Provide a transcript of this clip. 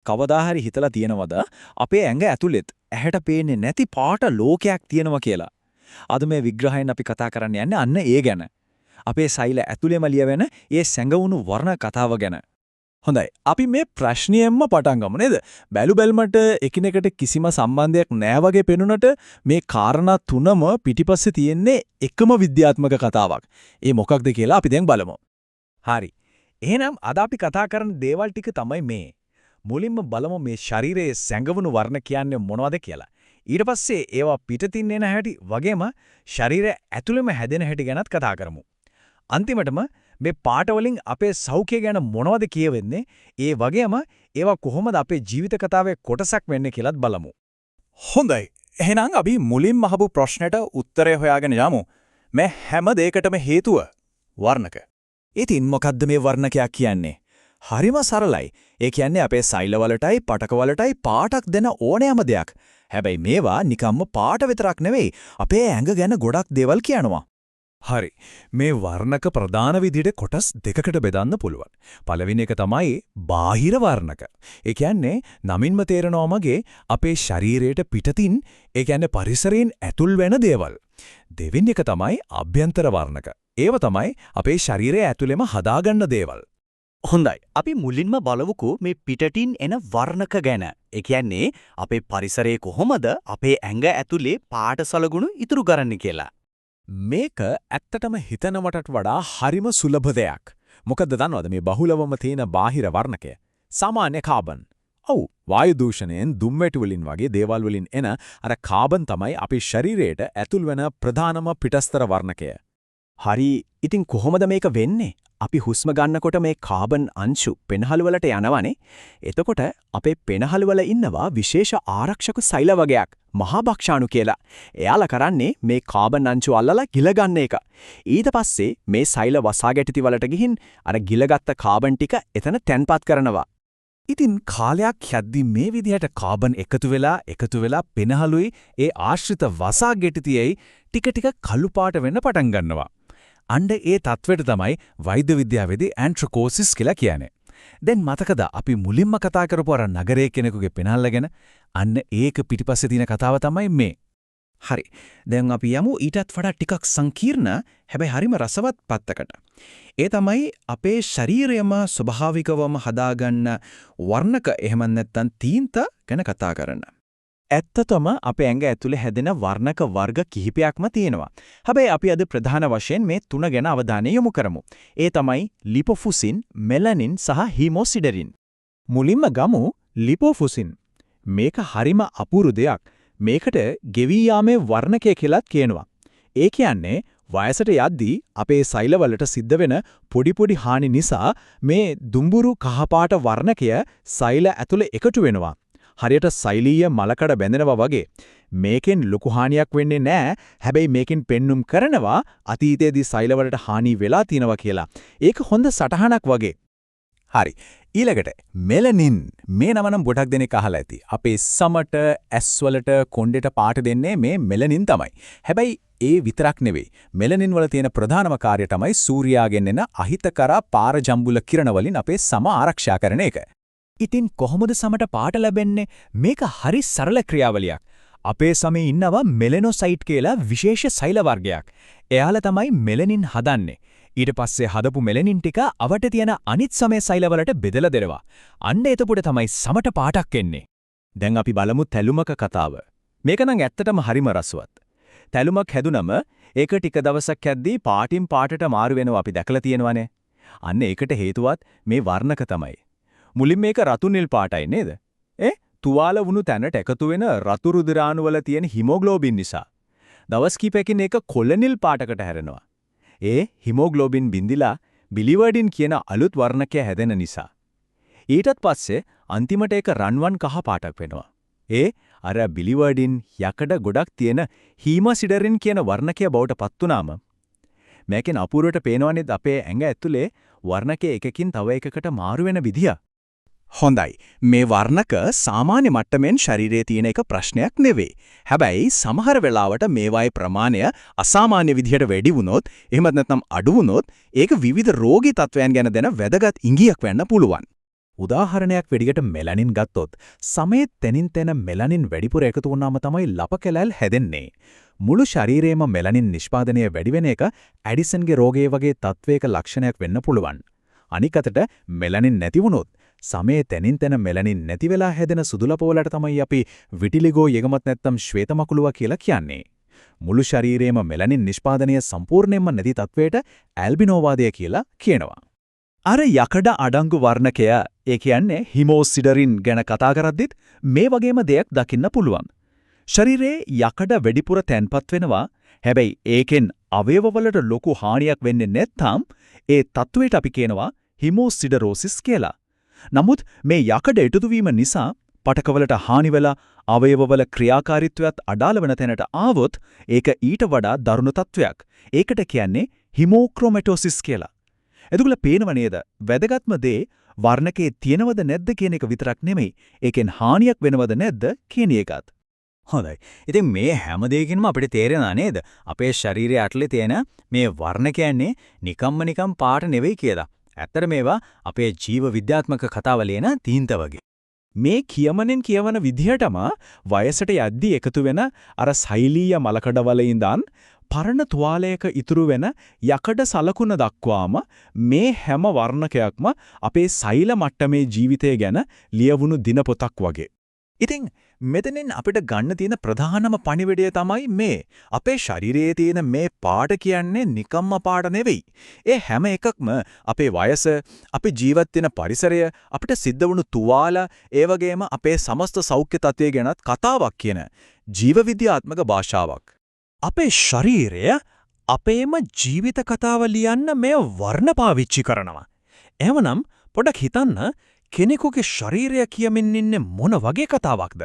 කවදා හරි හිතලා තියෙනවද අපේ ඇඟ ඇතුළෙත් ඇහැට පේන්නේ නැති පාට ලෝකයක් තියෙනවා කියලා? අද මේ විග්‍රහයෙන් අපි කතා කරන්න යන්නේ අන්න ඒ ගැන. අපේ සෛල ඇතුළෙම ලියවෙන ඒ සැඟවුණු වර්ණ කතාව ගැන. හොඳයි. අපි මේ ප්‍රශ්නියෙන්ම පටන් ගමු නේද? බැලු බැලමට එකිනෙකට කිසිම සම්බන්ධයක් නැහැ වගේ පෙනුනට මේ කාරණා තුනම පිටිපස්සේ තියෙන්නේ එකම විද්‍යාත්මක කතාවක්. ඒ මොකක්ද කියලා අපි දැන් බලමු. හරි. එහෙනම් අද අපි කතා කරන දේවල් ටික තමයි මේ. මුලින්ම බලමු මේ ශරීරයේ සැඟවුණු වර්ණ කියන්නේ මොනවද කියලා. ඊට පස්සේ ඒවා පිටතින් එන හැටි වගේම ශරීරය ඇතුළෙම හැදෙන හැටි ගැනත් කතා කරමු. අන්තිමටම මේ පාට වලින් අපේ සෞඛ්‍ය ගැන මොනවද කියවෙන්නේ? ඒ වගේම ඒවා කොහොමද අපේ ජීවිත කතාවේ කොටසක් වෙන්නේ කියලාත් බලමු. හොඳයි. එහෙනම් අපි මුලින්ම අහපු ප්‍රශ්නෙට උත්තරය හොයාගෙන යමු. මේ හැම දෙයකටම හේතුව වර්ණක. ඉතින් මොකද්ද මේ වර්ණකයක් කියන්නේ? හරිම සරලයි. ඒ කියන්නේ අපේ සෛලවලටයි පටකවලටයි පාටක් දෙන ඕනෑම දෙයක්. හැබැයි මේවා නිකම්ම පාට විතරක් නෙවෙයි. අපේ ඇඟ ගැන ගොඩක් දේවල් කියනවා. හරි. මේ වර්ණක ප්‍රධාන විදිහට කොටස් දෙකකට බෙදන්න පුළුවන්. පළවෙනි එක තමයි බාහිර වර්ණක. ඒ කියන්නේ නමින්ම තේරෙනවා වගේ අපේ ශරීරයට පිටතින් ඒ කියන්නේ පරිසරයෙන් ඇතුල් වෙන දේවල්. දෙවෙනි එක තමයි අභ්‍යන්තර වර්ණක. ඒව තමයි අපේ ශරීරය ඇතුළෙම හදාගන්න දේවල්. හොඳයි. අපි මුලින්ම බලමුකෝ මේ පිටටින් එන වර්ණක ගැන. ඒ කියන්නේ අපේ පරිසරයේ කොහොමද අපේ ඇඟ ඇතුලේ පාට සලකුණු ඉතුරු කරන්නේ කියලා. මේක ඇත්තටම හිතනවටත් වඩා හරිම සුලභ දෙයක්. මොකද දන්නවද මේ බහුලවම තියෙන බාහිර වර්ණකය? සාමාන්‍ය කාබන්. ඔව්, වායු දූෂණයෙන් දුම්වැටි වලින් වගේ දේවල් වලින් එන අර කාබන් තමයි අපේ ශරීරයට ඇතුල් වෙන ප්‍රධානම පිටස්තර වර්ණකය. හරි. ඉතින් කොහොමද මේක වෙන්නේ? අපි හුස්ම ගන්නකොට මේ කාබන් අංශු පෙනහළු වලට යනවනේ. එතකොට අපේ පෙනහළු වල ඉන්නවා විශේෂ ආරක්ෂක සෛල වගයක්, මහා භක්ෂාණු කියලා. එයාලා කරන්නේ මේ කාබන් අංශු අල්ලලා ගිල ගන්න එක. ඊට පස්සේ මේ සෛල වසා ගැටිති වලට ගිහින් අර ගිලගත්ත කාබන් ටික එතන තැන්පත් කරනවා. ඉතින් කාලයක් යද්දි මේ විදිහට කාබන් එකතු වෙලා පෙනහළුයි ඒ ආශ්‍රිත වසා ගැටිතියයි ටික කළු පාට වෙන්න පටන් ගන්නවා. අන්න ඒ තත්වෙට තමයි වෛද්‍ය විද්‍යාවේදී ඇන්ට්‍රොකෝසිස් කියලා කියන්නේ. දැන් මතකද අපි මුලින්ම කතා කරපු අර නගරයේ කෙනෙකුගේ පෙනහල්ල ගැන? අන්න ඒක පිටිපස්සේ තියෙන කතාව තමයි මේ. හරි. දැන් අපි යමු ඊටත් වඩා ටිකක් සංකීර්ණ හැබැයි හරිම රසවත් පැත්තකට. ඒ තමයි අපේ ශරීරයම ස්වභාවිකවම හදාගන්න වර්ණක එහෙම නැත්නම් තීන්ත ගැන කතා කරන්න. ඇත්තටම අපේ ඇඟ ඇතුලේ හැදෙන වර්ණක වර්ග කිහිපයක්ම තියෙනවා. හැබැයි අපි අද ප්‍රධාන වශයෙන් මේ තුන ගැන අවධානය යොමු කරමු. ඒ තමයි ලිපොෆුසින්, මෙලනින් සහ හීමොසිඩරින්. මුලින්ම ගමු ලිපොෆුසින්. මේක හරිම අපූර්ව දෙයක්. මේකට ගෙවී යාමේ වර්ණකය කියලාත් කියනවා. ඒ කියන්නේ වයසට යද්දී අපේ සෛලවලට සිද්ධ වෙන පොඩි හානි නිසා මේ දුඹුරු කහපාට වර්ණකය සෛල ඇතුලේ එකතු වෙනවා. හරියට සෛලීය මලකඩ බැඳෙනවා වගේ. මේකෙන් ලොකු හානියක් වෙන්නේ නැහැ. හැබැයි මේකෙන් පෙන්눔 කරනවා අතීතයේදී සෛලවලට හානි වෙලා තියෙනවා කියලා. ඒක හොඳ සටහනක් වගේ. හරි. ඊළඟට මෙලනින්. මේ නම නම් ගොඩක් දෙනෙක් අහලා ඇති. අපේ සමට, ඇස්වලට, කොණ්ඩේට පාට දෙන්නේ මේ මෙලනින් තමයි. හැබැයි ඒ විතරක් නෙවෙයි. මෙලනින් වල තියෙන ප්‍රධානම කාර්යය තමයි සූර්යාගෙන් එන අහිතකර පාරජම්බුල කිරණ වලින් අපේ සම ආරක්ෂා කරන එක. ඉතින් කොහොමද සමට පාට ලැබෙන්නේ? මේක හරි සරල ක්‍රියාවලියක්. අපේ සමේ ඉන්නවා මෙලනොසයිට් කියලා විශේෂ සෛල වර්ගයක්. එයාලා තමයි මෙලනින් හදන්නේ. ඊට පස්සේ හදපු මෙලනින් ටික අවට තියෙන අනිත් සමේ සෛලවලට බෙදලා දෙනවා. අන්න එතකොට තමයි සමට පාටක් එන්නේ. දැන් අපි බලමු තැලුමක කතාව. මේක නම් ඇත්තටම හරිම රසවත්. තැලුමක් හැදුනම ඒක ටික දවසක් යද්දී පාටින් පාටට මාරු වෙනවා අපි දැකලා තියෙනවනේ. අන්න ඒකට හේතුවත් මේ වර්ණක තමයි. මුලින් මේක රතු නිල් පාටයි නේද? තුවාල වුණු තැනට එකතු වෙන රතු රුධිරාණු වල තියෙන හිමොග්ලෝබින් නිසා. දවස් කිහිපයකින් ඒක කොළ නිල් පාටකට හැරෙනවා. ඒ හිමොග්ලෝබින් බිඳිලා බිලිවර්ඩින් කියන අලුත් වර්ණකය හැදෙන නිසා. ඊටත් පස්සේ අන්තිමට ඒක රන්වන් කහ පාටක් වෙනවා. අර බිලිවර්ඩින් යකඩ ගොඩක් තියෙන හීමොසිඩරින් කියන වර්ණකය බවට පත් වුණාම මේකෙන් අපූර්වට පේනවනේ අපේ ඇඟ ඇතුලේ වර්ණකයේ එකකින් තව එකකට මාරු වෙන විදිය. හොඳයි. මේ වර්ණක සාමාන්‍ය මට්ටමින් ශරීරයේ තියෙන එක ප්‍රශ්නයක් නෙවෙයි. හැබැයි සමහර වෙලාවට මේවායේ ප්‍රමාණය අසාමාන්‍ය විදිහට වැඩි වුණොත්, එහෙමත් නැත්නම් අඩු වුණොත්, ඒක විවිධ රෝගී තත්වයන් ගැන දෙන වැදගත් ඉඟියක් වෙන්න පුළුවන්. උදාහරණයක් වෙඩියට මෙලනින් ගත්තොත් සමේ තෙනින් තෙන මෙලනින් වැඩිපුර එකතු වුණාම තමයි ලප කැලැල් හැදෙන්නේ. මුළු ශරීරයේම මෙලනින් නිෂ්පාදනය වැඩි වෙන එක ඇඩිසන්ගේ රෝගය වගේ තත්වයක ලක්ෂණයක් වෙන්න පුළුවන්. අනික අතට මෙලනින් නැති වුණොත් සමේ තෙනින් තෙන මෙලනින් නැති වෙලා හැදෙන සුදු ලප වලට තමයි අපි විටිලිගෝ යගමත් නැත්තම් ශ්වේත මකුලුවා කියලා කියන්නේ. මුළු ශරීරයේම මෙලනින් නිෂ්පාදනය සම්පූර්ණයෙන්ම නැති තත්වයට ඇල්බිනෝවාදය කියලා කියනවා. අර යකඩ අඩංගු වර්ණකය ඒ කියන්නේ හිමෝසිඩරින් ගැන කතා කරද්දිත් මේ වගේම දෙයක් දකින්න පුළුවන්. ශරීරයේ යකඩ වැඩිපුර තැන්පත් වෙනවා. හැබැයි ඒකෙන් අවයවවලට ලොකු හානියක් වෙන්නේ නැත්නම් ඒ තත්වයට අපි කියනවා හිමෝසිඩරෝසිස් කියලා. නමුත් මේ යකඩ එකතු වීම නිසා පටකවලට හානි වෙලා අවයවවල ක්‍රියාකාරීත්වයත් අඩාල වෙන තැනට ආවොත් ඒක ඊට වඩා දරුණු තත්වයක්. ඒකට කියන්නේ හිමෝක්‍රොමැටෝසිස් කියලා. එතකොට පේනව නේද? වැදගත්ම දේ වර්ණකේ තියෙනවද නැද්ද කියන එක විතරක් නෙමෙයි. ඒකෙන් හානියක් වෙනවද නැද්ද කියන එකත්. හොඳයි. ඉතින් මේ හැම දෙයකින්ම අපිට තේරෙනා නේද? අපේ ශරීරයේ ඇතුලේ තියෙන මේ වර්ණ කියන්නේ නිකම් පාට නෙවෙයි කියලා. ඇත්තට මේවා අපේ ජීව විද්‍යාත්මක කතාවල එන තීන්ත වගේ. මේ කියමනෙන් කියවන විදිහටම වයසට යද්දී එකතු වෙන අර සෛලීය මලකඩවල ඉඳන් පරණ තුවාලයක ඉතුරු වෙන යකඩ සලකුණ දක්වාම මේ හැම වර්ණකයක්ම අපේ සෛල මට්ටමේ ජීවිතය ගැන ලියවුණු දිනපොතක් වගේ. ඉතින් මෙතනින් අපිට ගන්න තියෙන ප්‍රධානම පණිවිඩය තමයි මේ අපේ ශරීරයේ තියෙන මේ පාට කියන්නේ නිකම්ම පාට නෙවෙයි. ඒ හැම එකක්ම අපේ වයස, අපි ජීවත් වෙන පරිසරය, අපිට සිද්ධ වුණු තුවාල, ඒ වගේම අපේ සමස්ත සෞඛ්‍ය තත්ත්වය ගැනත් කතාවක් කියන ජීව විද්‍යාත්මක භාෂාවක්. අපේ ශරීරය අපේම ජීවිත කතාව ලියන්න මේ වර්ණ පාවිච්චි කරනවා. එවනම් පොඩක් හිතන්න කෙනෙකුගේ ශරීරය කියමින් ඉන්නේ මොන වගේ කතාවක්ද?